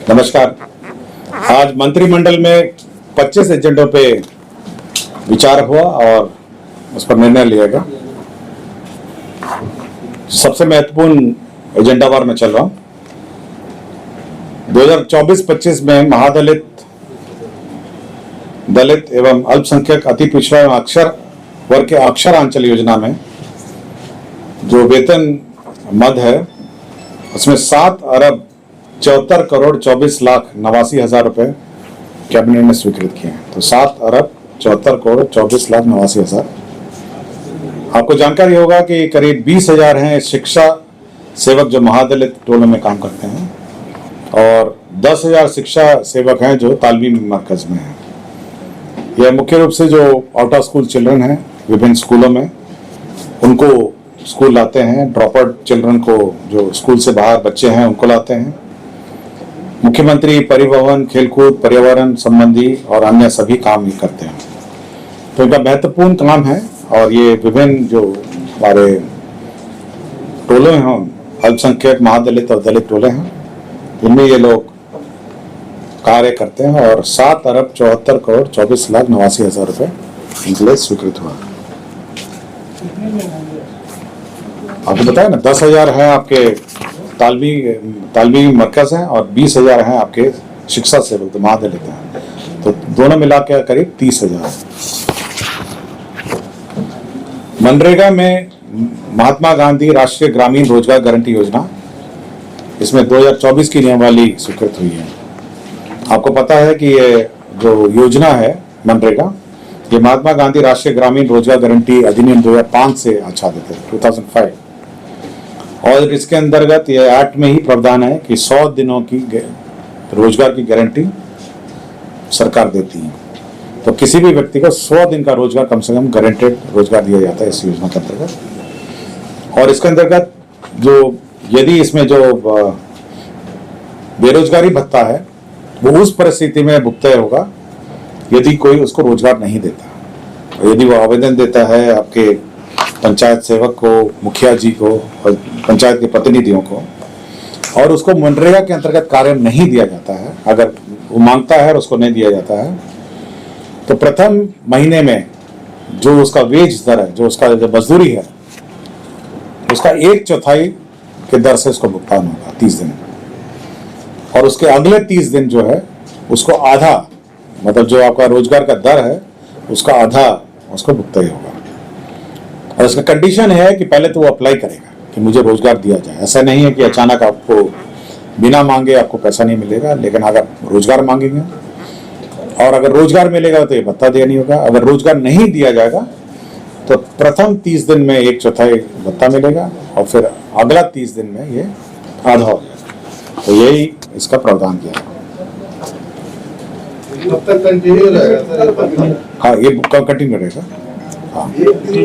नमस्कार। आज मंत्रिमंडल में 25 एजेंडों पे विचार हुआ और उस पर निर्णय लिया गया। सबसे महत्वपूर्ण एजेंडावार में चल रहा हूं। 2024-25 में महादलित, दलित एवं अल्पसंख्यक, अति पिछड़ा एवं अक्षर वर्ग के अक्षरांचल योजना में जो वेतन मद है उसमें 7,74,24,89,000 रुपए कैबिनेट ने स्वीकृत किए हैं। तो 7,74,24,89,000। आपको जानकारी होगा कि करीब 20,000 हैं शिक्षा सेवक जो महादलित टोलों में काम करते हैं और 10,000 शिक्षा सेवक हैं जो तालबीन मरकज में हैं। यह मुख्य रूप से जो आउट ऑफ स्कूल चिल्ड्रन हैं विभिन्न स्कूलों में, उनको स्कूल लाते हैं। ड्रॉप आउट चिल्ड्रन को, जो स्कूल से बाहर बच्चे हैं, उनको लाते हैं। मुख्यमंत्री परिवहन, खेलकूद, पर्यावरण संबंधी और अन्य सभी काम ही करते हैं। तो इनका महत्वपूर्ण काम है और ये विभिन्न जो हमारे टोले हैं, अल्पसंख्यक, महादलित और दलित टोले हैं, इनमें ये लोग कार्य करते हैं और 7,74,24,89,000 रुपए इनके लिए स्वीकृत हुआ। आपको बताया ना, 10,000 है आपके तालबी मरकज हैं और 20,000 हैं आपके शिक्षा सेवक तो महादलित हैं। तो दोनों मिला के करीब 30,000 है। मनरेगा में महात्मा गांधी राष्ट्रीय ग्रामीण रोजगार गारंटी योजना, इसमें 2024 की नियमावली स्वीकृत हुई है। आपको पता है कि ये जो योजना है मनरेगा, ये महात्मा गांधी राष्ट्रीय ग्रामीण रोजगार गारंटी अधिनियम 2005 से आच्छादित है, 2005। और इसके अंतर्गत ये एक्ट में ही प्रावधान है कि 100 दिनों की रोजगार की गारंटी सरकार देती है। तो किसी भी व्यक्ति को 100 दिन का रोजगार कम से कम गारंटेड रोजगार दिया जाता है इस योजना के अंतर्गत। और इसके अंतर्गत जो यदि इसमें जो बेरोजगारी भत्ता है वो उस परिस्थिति में भुगतान होगा यदि कोई उसको रोजगार नहीं देता। यदि वो आवेदन देता है आपके पंचायत सेवक को, मुखिया जी को और पंचायत के प्रतिनिधियों को, और उसको मनरेगा के अंतर्गत कार्य नहीं दिया जाता है, अगर वो मांगता है और उसको नहीं दिया जाता है, तो प्रथम महीने में जो उसका वेज दर है, जो उसका जो मजदूरी है, उसका 1/4 के दर से उसको भुगतान होगा 30 दिन। और उसके अगले 30 दिन जो है उसको आधा, मतलब जो आपका रोजगार का दर है उसका आधा उसको भुगतान होगा। और उसका कंडीशन है कि पहले तो वो अप्लाई करेगा कि मुझे रोजगार दिया जाए। ऐसा नहीं है कि अचानक आपको बिना मांगे आपको पैसा नहीं मिलेगा, लेकिन अगर रोजगार मांगेंगे और अगर रोजगार मिलेगा तो ये भत्ता दिया नहीं होगा। अगर रोजगार नहीं दिया जाएगा तो प्रथम 30 दिन में 1/4 भत्ता मिलेगा और फिर अगला 30 दिन में ये आधा हो जाएगा। तो यही इसका प्रावधान किया है। हाँ, ये कंटिन्यू रहेगा। हाँ,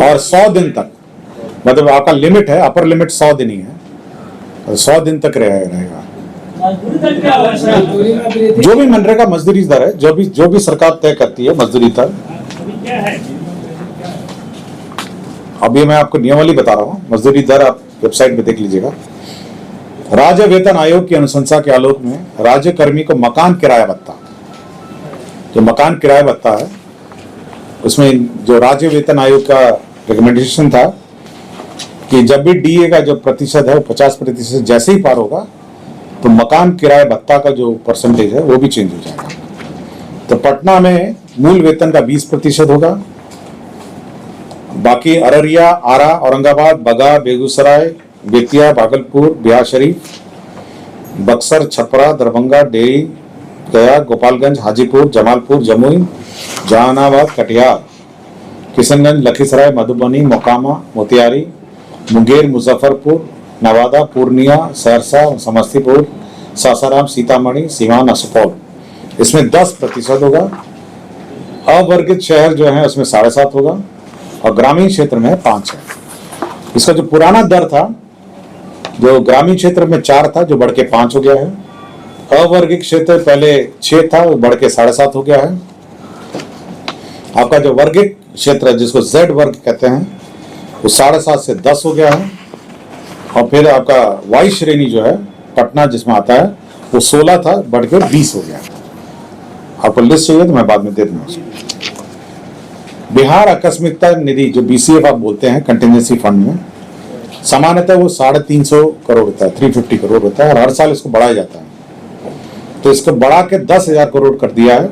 और 100 दिन तक, मतलब आपका लिमिट है, अपर लिमिट 100 दिन ही है, 100 दिन तक रहेगा। जो भी मनरेगा मजदूरी दर है, जो भी सरकार तय करती है मजदूरी दर, अभी मैं आपको नियमावली बता रहा हूँ। मजदूरी दर आप वेबसाइट पे देख लीजिएगा। राज्य वेतन आयोग की अनुशंसा के आलोक में राज्य कर्मी को मकान किराया भत्ता, जो मकान किराया भत्ता है, उसमें जो राज्य वेतन आयोग का रिकमेंडेशन था कि जब भी डीए का जो प्रतिशत है वो 50% जैसे ही पार होगा तो मकान किराया भत्ता का जो परसेंटेज है वो भी चेंज हो जाएगा। तो पटना में मूल वेतन का 20% होगा, बाकी अररिया, आरा, औरंगाबाद, बगा, बेगूसराय, बेतिया, भागलपुर, बिहारशरीफ, बक्सर, छपरा, दरभंगा, डेरी, गया, गोपालगंज, हाजीपुर, जमालपुर, जमुई, जहानाबाद, कटिहार, किशनगंज, लखीसराय, मधुबनी, मोकामा, मोतिहारी, मुंगेर, मुजफ्फरपुर, नवादा, पूर्णिया, सहरसा, समस्तीपुर, सासाराम, सीतामढ़ी, सीवान, सुपौल, इसमें 10% होगा। अवर्गित शहर जो है उसमें 7.5 होगा और ग्रामीण क्षेत्र में 5 है। इसका जो पुराना दर था, जो ग्रामीण क्षेत्र में 4 था, जो बढ़ के 5 हो गया है। अवर्गित क्षेत्र पहले 6 था, वो बढ़ के 7.5 हो गया है। आपका जो वर्गित क्षेत्र है, जिसको Z वर्ग कहते हैं, वो 7.5 से 10 हो गया है। और फिर आपका वाई श्रेणी जो है पटना जिसमें आता है वो 16 था, बढ़ के 20 हो गया। आपको लिस्ट चाहिए तो मैं बाद में दे दूंगा उसको। बिहार आकस्मिकता निधि जो BCF आप बोलते हैं कंटिजेंसी फंड में, सामान्यतः वो 350 करोड़ होता है, 350 करोड़ होता है, और हर साल इसको बढ़ाया जाता है। तो इसको बढ़ा के 10,000 करोड़ कर दिया है,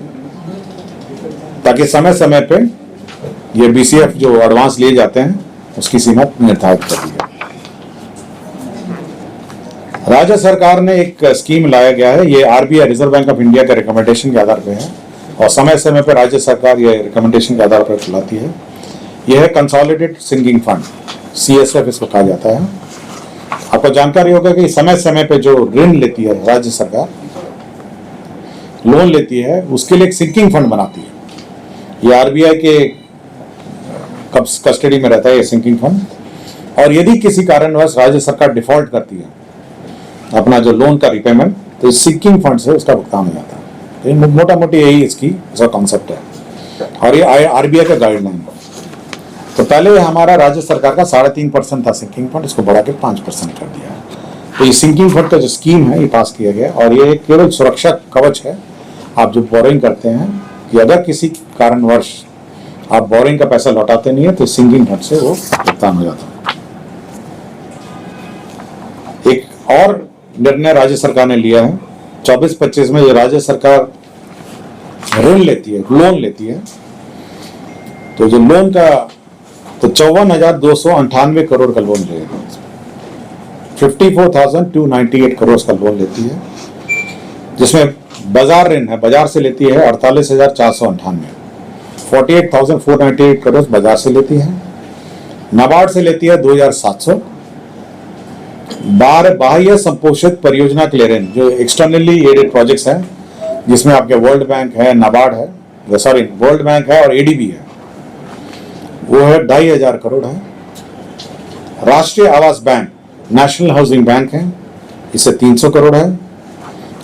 ताकि समय समय पे ये BCF जो एडवांस लिए जाते हैं उसकी सीमा निर्धारित कर दी है। राज्य सरकार ने एक स्कीम लाया गया है, ये RBI reserve bank of India के रिकमेंडेशन के आधार पे है, और समय समय पे राज्य सरकार ये रिकमेंडेशन के आधार पर चलाती है। यह है कंसोलिडेटेड सिंकिंग फंड, CSF इसको कहा जाता है। आपको जानकारी होगा कि समय समय पे जो ऋण लेती है राज्य सरकार, लोन लेती है, उसके लिए एक सिंकिंग फंड बनाती है। ये RBI के कस्टडी में रहता है ये सिंकिंग फंड, और यदि किसी कारणवश राज्य सरकार डिफॉल्ट करती है अपना जो लोन का रिपेमेंट, तो इस सिंकिंग फंड से उसका भुगतान हो जाता है। तो मोटा मोटी यही इसका कॉन्सेप्ट है, और ये RBI का गाइडलाइन है। तो पहले हमारा राज्य सरकार का 3.5% था सिंकिंग फंड, इसको बढ़ा के 5% कर दिया। तो ये सिंकिंग फंड का जो स्कीम है ये पास किया गया, और ये केवल सुरक्षा कवच है। आप जो बोरिंग करते हैं कि अगर किसी कारणवश आप बोरिंग का पैसा लौटाते नहीं है तो सिंकिंग फंड से वो भुगतान हो जाता है। एक और निर्णय राज्य सरकार ने लिया है, 24-25 में जो राज्य सरकार ऋण लेती है, लोन लेती है, तो जो लोन का तो 54,298 करोड़ का लोन लेगा, 54,298 करोड़ का लोन लेती है, जिसमें बाजार ऋण है, बाजार से लेती है 48,498, 48,498 करोड़ बाजार से लेती है। नाबार्ड से लेती है 2,700। बाह्य संपोषित परियोजना के लिए ऋण जो एक्सटर्नली एडेड प्रोजेक्ट्स हैं, जिसमें आपके वर्ल्ड बैंक है, नाबार्ड है, वर्ल्ड बैंक है और ADB है, वो है 2,500 करोड़ है। राष्ट्रीय आवास बैंक, नेशनल हाउसिंग बैंक है, इसे 300 करोड़ है।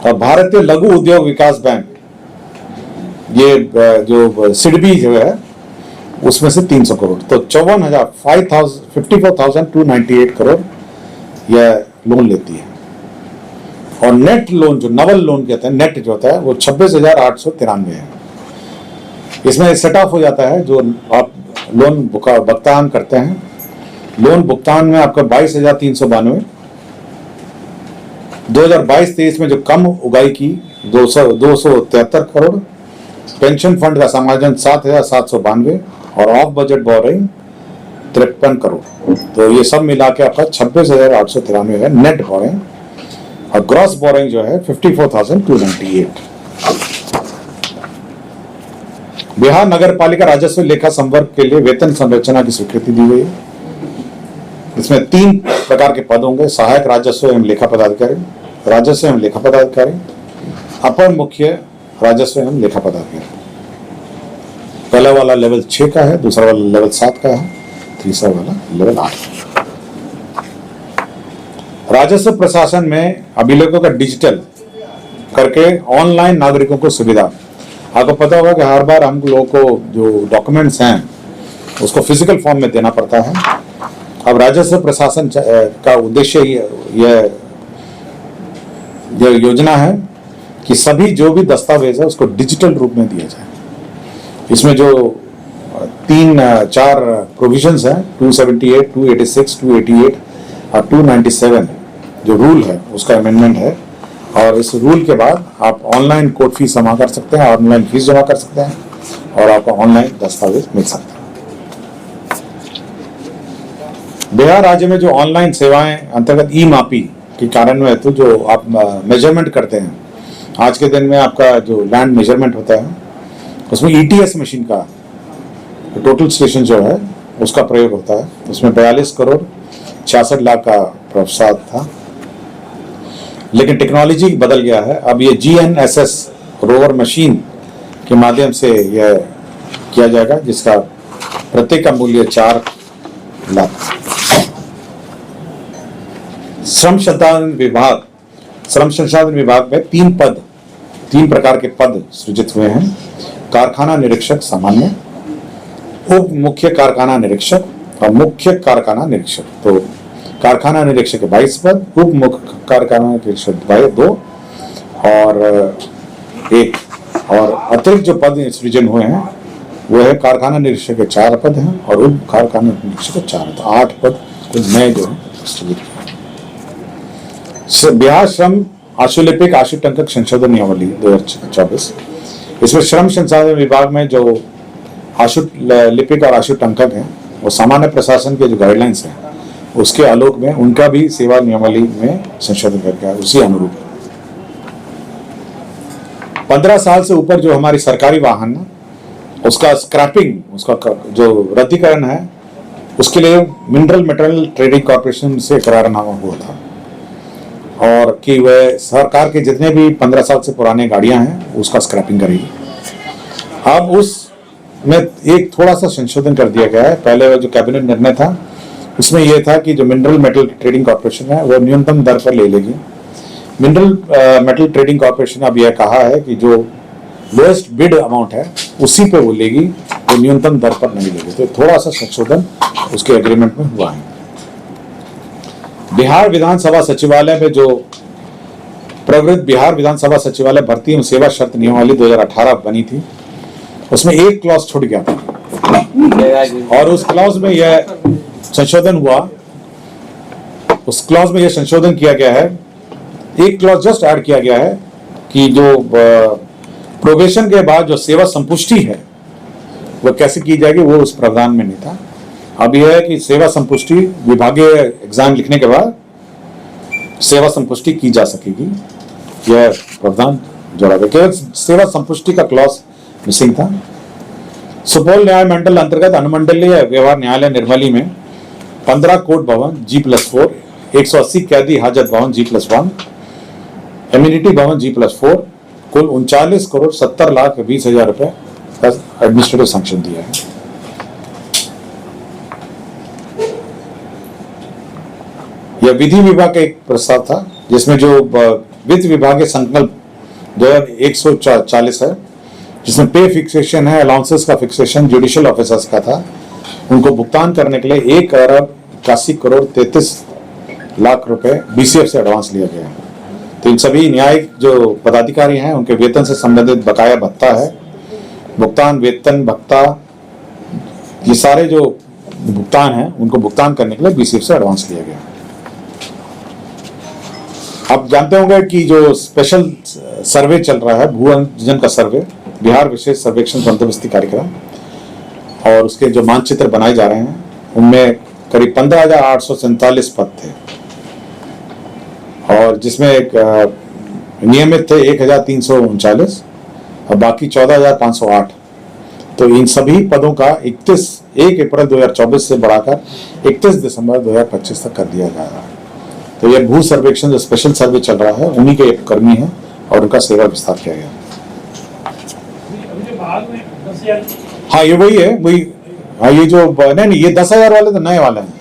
और भारतीय लघु उद्योग विकास बैंक, ये जो सिडबी जो है उसमें से 300 करोड़, तो 54,298 करोड़ यह लोन लेती है। और नेट लोन जो नवल लोन कहते हैं, नेट जो होता है वो 26,893 है। इसमें सेट ऑफ हो जाता है जो आप लोन भुगतान करते हैं। लोन भुगतान में आपका 22,392, 2022-23 में जो कम उगाई की 273 करोड़, पेंशन फंड का समायोजन 7,792 और ऑफ बजट बोरिंग 53 करोड़। तो ये सब मिला के आपका 26,893 है नेट बोरिंग, और ग्रॉस बोरिंग जो है 54,298। बिहार नगर पालिका राजस्व लेखा संवर्ग के लिए वेतन संरचना की स्वीकृति दी गई। इसमें 3 प्रकार के पद होंगे: सहायक राजस्व एवं लेखा पदाधिकारी, राजस्व एवं लेखा पदाधिकारी, अपर मुख्य राजस्व एवं लेखा पदाधिकारी। पहला वाला लेवल 6 का है, दूसरा वाला लेवल 7 का है, तीसरा वाला लेवल 8। राजस्व प्रशासन में अभिलेखों का डिजिटल करके ऑनलाइन नागरिकों को सुविधा। आपको पता होगा कि हर बार हम लोगों को जो डॉक्यूमेंट्स हैं उसको फिजिकल फॉर्म में देना पड़ता है। अब राजस्व प्रशासन का उद्देश्य यह योजना है कि सभी जो भी दस्तावेज है उसको डिजिटल रूप में दिया जाए। इसमें जो 3-4 प्रोविजंस हैं, 278, 286, 288 और 297 जो रूल है उसका अमेंडमेंट है। और इस रूल के बाद आप ऑनलाइन कोर्ट फीस जमा कर सकते हैं, ऑनलाइन फीस जमा कर सकते हैं, और आपको ऑनलाइन दस्तावेज मिल सकते हैं। बिहार राज्य में जो ऑनलाइन सेवाएं अंतर्गत ई-मापी के कार्यान्वयन हेतु जो आप मेजरमेंट करते हैं, आज के दिन में आपका जो लैंड मेजरमेंट होता है उसमें ETS मशीन का टोटल स्टेशन जो है उसका प्रयोग होता है। उसमें 42 करोड़ 66 लाख का प्रोत्साहन था, लेकिन टेक्नोलॉजी बदल गया है। अब ये GNSS रोवर मशीन के माध्यम से यह किया जाएगा, जिसका प्रत्येक का मूल्य 4 लाख। श्रम संसाधन विभाग में 3 प्रकार के पद सृजित हुए हैं: कारखाना निरीक्षक सामान्य, उप मुख्य कारखाना निरीक्षक और मुख्य कारखाना निरीक्षक। तो कारखाना निरीक्षक के 22 पद, उप मुख्य कारखाना निरीक्षक 2 और एक और अतिरिक्त जो पद सृजन हुए हैं वो है कारखाना निरीक्षक के 4 पद हैं और उप कारखाना निरीक्षक के 4 पद, 8 पद नए जो है सृजित किए। बिहार श्रम आशुलिपिक आशुटंकक संशोधन नियमावली 2024, इसमें श्रम संसाधन विभाग में जो आशुलिपिक और आशुटंकक हैं वो सामान्य प्रशासन के जो गाइडलाइंस हैं उसके आलोक में उनका भी सेवा नियमावली में संशोधन करके है उसी अनुरूप। 15 साल से ऊपर जो हमारी सरकारी वाहन है उसका स्क्रैपिंग, उसका जो रद्दीकरण है उसके लिए मिनरल मेटल ट्रेडिंग कॉर्पोरेशन से करारनामा हुआ था और कि वह सरकार के जितने भी 15 साल से पुराने गाड़ियां हैं उसका स्क्रैपिंग करेगी। अब उसमें एक थोड़ा सा संशोधन कर दिया गया है। पहले जो कैबिनेट निर्णय था उसमें यह था कि जो मिनरल मेटल ट्रेडिंग कॉर्पोरेशन है वो न्यूनतम दर पर ले लेगी। मिनरल मेटल ट्रेडिंग कॉर्पोरेशन अब यह कहा है कि जो लोएस्ट बिड अमाउंट है उसी पे वो लेगी, वो न्यूनतम दर पर नहीं लेगी। तो थोड़ा सा संशोधन उसके एग्रीमेंट में हुआ है। बिहार विधानसभा सचिवालय में जो प्रवृत्त बिहार विधानसभा सचिवालय भर्ती एवं सेवा शर्त नियमावली 2018 बनी थी उसमें एक क्लॉज छूट गया था और उस क्लॉज में यह संशोधन हुआ, उस क्लॉज में यह संशोधन किया गया है, एक क्लॉज जस्ट ऐड किया गया है कि जो प्रोबेशन के बाद जो सेवा संपुष्टि है वो कैसे की जाएगी वो उस प्रावधान में नहीं था। अब यह है कि सेवा संपुष्टि विभागीय एग्जाम लिखने के बाद सेवा संपुष्टि की जा सकेगी, यह प्रावधान जोड़ा गया। केवल सेवा संपुष्टि का क्लॉज मिसिंग था। सुपौल न्याय मंडल अंतर्गत अनुमंडलीय व्यवहार न्यायालय निर्मली में 15 कोर्ट भवन G+4, 180 कैदी हाजत भवन G+1, एम्यूनिटी भवन G+4, कुल 39 करोड़ 70 लाख 20 हजार रुपए का एडमिनिस्ट्रेटिव सैंक्शन दिया है। यह विधि विभाग का एक प्रस्ताव था जिसमें जो वित्त विभाग के संकल्प 2140 है जिसमें पे फिक्सेशन है, अलाउंसेस का फिक्सेशन जुडिशियल ऑफिसर्स का था, उनको भुगतान करने के लिए 1 अरब 81 करोड़ 33 लाख रुपए BCF से एडवांस लिया गया है। तो इन सभी न्यायिक जो पदाधिकारी हैं उनके वेतन से संबंधित बकाया भत्ता है, भुगतान वेतन भत्ता, ये सारे जो भुगतान हैं उनको भुगतान करने के लिए BCF से एडवांस लिया गया। आप जानते होंगे कि जो स्पेशल सर्वे चल रहा है भू अंजन का सर्वे, बिहार विशेष सर्वेक्षण बंदोबस्ती कार्यक्रम, और उसके जो मानचित्र बनाए जा रहे हैं उनमें करीब 15,847 पद थे और जिसमें एक नियमित थे 1,339 और बाकी 14,508। तो इन सभी पदों का 1 अप्रैल 2024 से बढ़ाकर 31 दिसंबर 2025 तक कर दिया गया है। तो यह भू सर्वेक्षण जो स्पेशल सर्वे चल रहा है उन्हीं के कर्मी हैं और उनका सेवा विस्तार किया गया। हाँ ये वही है, वही। हाँ ये जो नहीं ये 10,000 वाले तो नए वाले हैं,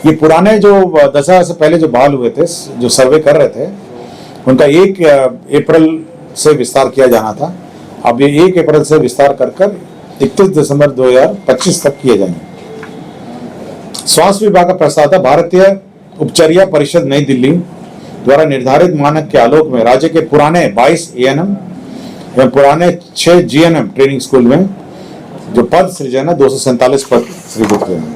ये पुराने जो 10,000 से पहले जो बहाल हुए थे जो सर्वे कर रहे थे उनका 1 अप्रैल से विस्तार किया जाना था। अब ये 1 अप्रैल से विस्तार कर 31 दिसंबर 2025 तक किए जाएंगे। स्वास्थ्य विभाग का प्रस्ताव था भारतीय उपचर्या परिषद नई दिल्ली द्वारा निर्धारित मानक के आलोक में राज्य के पुराने 22 ANM एवं पुराने 6 GNM ट्रेनिंग स्कूल में जो पद सृजन है 247 पद सृजित हुए हैं।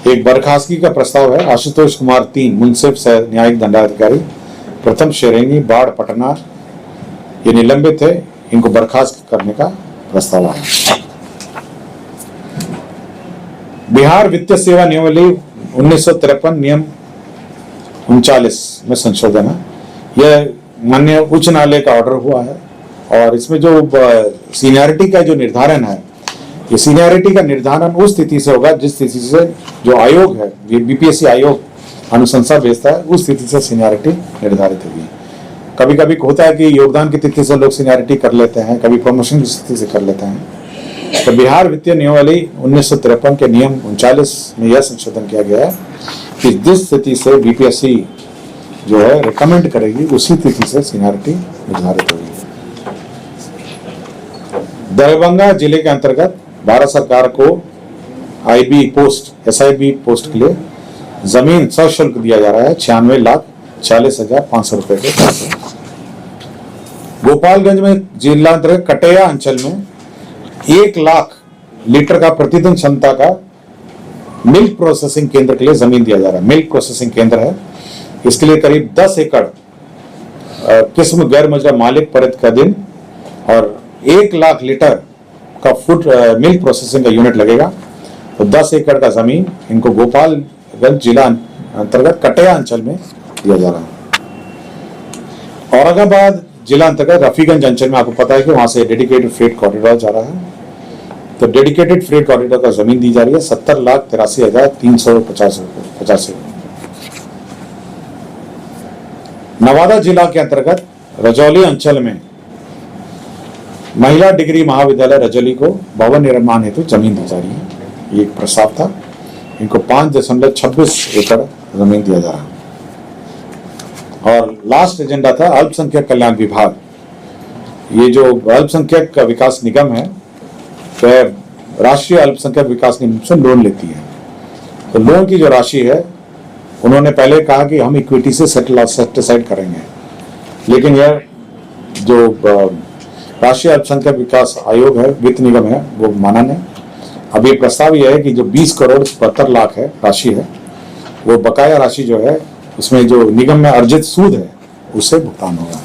एक बर्खास्तगी का प्रस्ताव है आशुतोष कुमार 3 मुंसिफ सह न्यायिक दंडाधिकारी प्रथम श्रेणी बाढ़ पटना, ये निलंबित है, इनको बर्खास्त करने का प्रस्ताव है। बिहार वित्तीय सेवा नियमावली 1953 नियम 39 में संशोधन है। यह माननीय उच्च न्यायालय का ऑर्डर हुआ है और इसमें जो सीनियरिटी का जो निर्धारण है, ये सीनियरिटी का निर्धारण उस स्थिति से होगा जिस स्थिति से जो आयोग है BPSC आयोग अनुशंसा भेजता है उस स्थिति से सीनियरिटी निर्धारित होगी। कभी कभी होता है कि योगदान की तिथि से लोग सीनियरिटी कर लेते हैं, कभी प्रमोशन की स्थिति से कर लेते हैं। तो बिहार वित्तीय नियमावली 1953 के नियम 39 में यह संशोधन किया गया है कि जिस स्थिति से BPSC जो है रिकमेंड करेगी उसी स्थिति से सीनियरिटी निर्धारित होगी। दरभंगा जिले के अंतर्गत भारत सरकार को SIB पोस्ट के लिए जमीन सशुल्क दिया जा रहा है 96 लाख 40,500 रुपए के पैसे। गोपालगंज में जिला अंतर्गत कटेया अंचल में 1 लाख लीटर का प्रतिदिन क्षमता का मिल्क प्रोसेसिंग केंद्र के लिए जमीन दिया जा रहा है। मिल्क प्रोसेसिंग केंद्र है, इसके लिए करीब 10 एकड़ किस्म गैर मुजरा मालिक परित का दिन और 1 लाख लीटर का फूड मिल्क प्रोसेसिंग का यूनिट लगेगा। तो 10 एकड़ का जमीन इनको गोपालगंज जिला अंतर्गत कटेया अंचल में दिया जा रहा है। औरंगाबाद जिला अंतर्गत रफीगंज अंचल में आपको पता है कि वहां से डेडिकेटेड फ्रेट कॉरिडोर जा रहा है। तो डेडिकेटेड फ्रेट कॉरिडोर का जमीन दी जा रही है 70,83,350 रुपए। नवादा जिला के अंतर्गत रजौली अंचल में महिला डिग्री महाविद्यालय रजौली को भवन निर्माण हेतु जमीन दी जा रही है। ये एक प्रस्ताव था, इनको 5.26 एकड़ जमीन दिया जा रहा है। और लास्ट एजेंडा था अल्पसंख्यक कल्याण विभाग। ये जो अल्पसंख्यक विकास निगम है वह राष्ट्रीय अल्पसंख्यक विकास निगम से लोन लेती है। तो लोन की जो राशि है उन्होंने पहले कहा कि हम इक्विटी से सेटिसाइड करेंगे, लेकिन यह जो राष्ट्रीय अल्पसंख्यक विकास आयोग है, वित्त निगम है, वो माना नहीं। अब ये प्रस्ताव यह है कि जो 20 करोड़ 72 लाख है राशि है, वो बकाया राशि जो है उसमें जो निगम में अर्जित सूद है उससे भुगतान होगा।